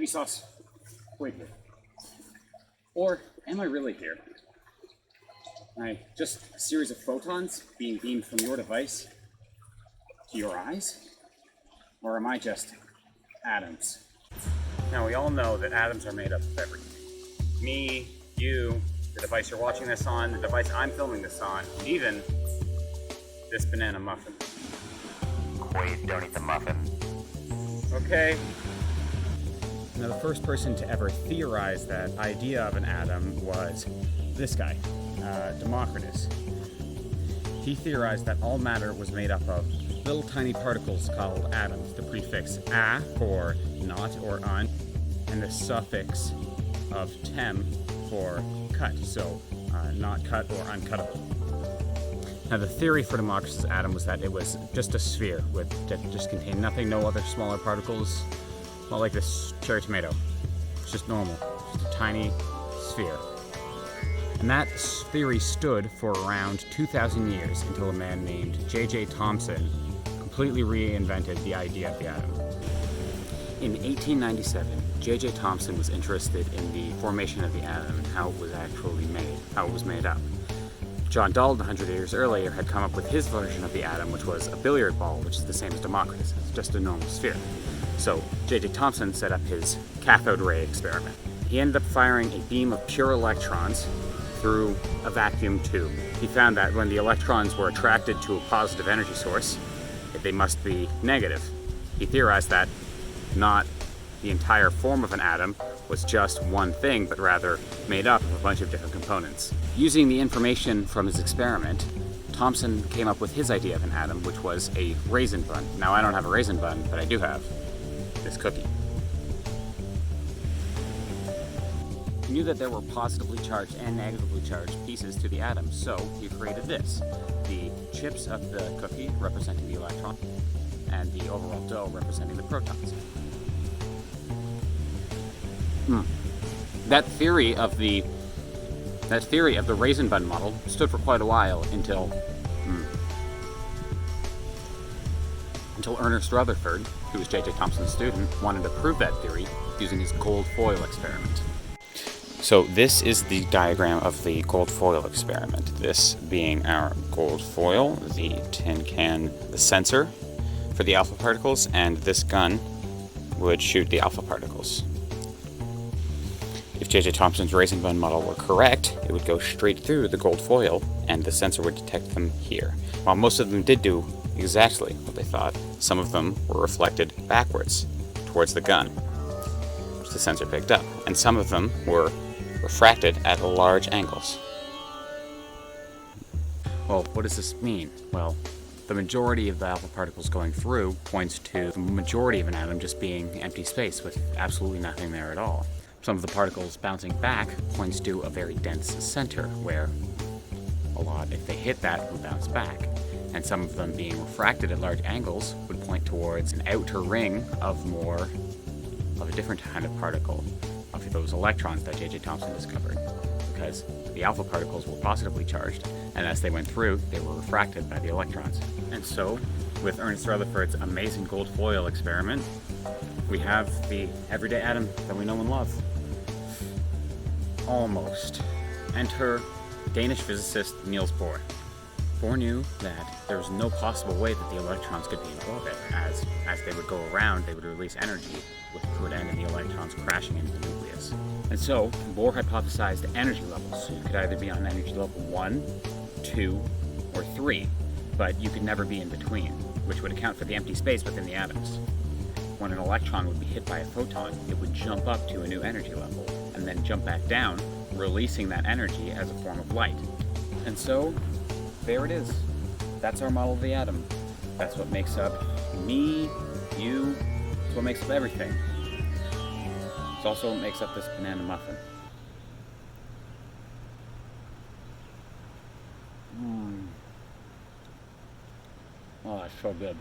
baby sauce. Wait here. Or am I really here? Am I just a series of photons being beamed from your device to your eyes? Or am I just atoms? Now we all know that atoms are made up of everything. Me, you, the device you're watching this on, the device I'm filming this on, and even this banana muffin. Wait, don't eat the muffin. Okay. Now the first person to ever theorize that idea of an atom was this guy, Democritus. He theorized that all matter was made up of little tiny particles called atoms, the prefix a for not or un, and the suffix of tem for cut, so not cut or uncuttable. Now the theory for Democritus' atom was that it was just a sphere that just contained nothing, no other smaller particles, not like this cherry tomato. It's just normal, just a tiny sphere. And that theory stood for around 2,000 years until a man named J.J. Thomson completely reinvented the idea of the atom. In 1897, J.J. Thomson was interested in the formation of the atom and how it was actually made, how it was made up. John Dalton, 100 years earlier, had come up with his version of the atom, which was a billiard ball, which is the same as Democritus. It's just a normal sphere. So J.J. Thomson set up his cathode ray experiment. He ended up firing a beam of pure electrons through a vacuum tube. He found that when the electrons were attracted to a positive energy source, they must be negative. He theorized that not the entire form of an atom was just one thing, but rather made up of a bunch of different components. Using the information from his experiment, Thomson came up with his idea of an atom, which was a raisin bun. Now, I don't have a raisin bun, but I do have this cookie. He knew that there were positively charged and negatively charged pieces to the atom, so he created this. The chips of the cookie representing the electron, and the overall dough representing the protons. That theory of the raisin bun model stood for quite a while until Ernest Rutherford, who was J.J. Thomson's student, wanted to prove that theory using his gold foil experiment. So this is the diagram of the gold foil experiment. This being our gold foil, the tin can, the sensor for the alpha particles, and this gun would shoot the alpha particles. If J.J. Thomson's raisin bun model were correct, it would go straight through the gold foil and the sensor would detect them here. While most of them did do exactly what they thought, some of them were reflected backwards towards the gun, which the sensor picked up, and some of them were refracted at large angles. Well, what does this mean? Well, the majority of the alpha particles going through points to the majority of an atom just being empty space with absolutely nothing there at all. Some of the particles bouncing back points to a very dense center where a lot, if they hit that, would bounce back. And some of them being refracted at large angles would point towards an outer ring of a different kind of particle, of those electrons that J.J. Thomson discovered. Because the alpha particles were positively charged, and as they went through, they were refracted by the electrons. And so, with Ernest Rutherford's amazing gold foil experiment, we have the everyday atom that we know and love. Almost. Enter Danish physicist Niels Bohr. Bohr knew that there was no possible way that the electrons could be in orbit, as they would go around, they would release energy, which would end in the electrons crashing into the nucleus. And so, Bohr hypothesized energy levels. You could either be on energy level 1, 2, or 3, but you could never be in between, which would account for the empty space within the atoms. When an electron would be hit by a photon, it would jump up to a new energy level, and then jump back down, releasing that energy as a form of light. And so, there it is. That's our model of the atom. That's what makes up me, you, it's what makes up everything. It's also what makes up this banana muffin. Oh, that's so good.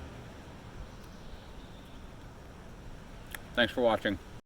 Thanks for watching.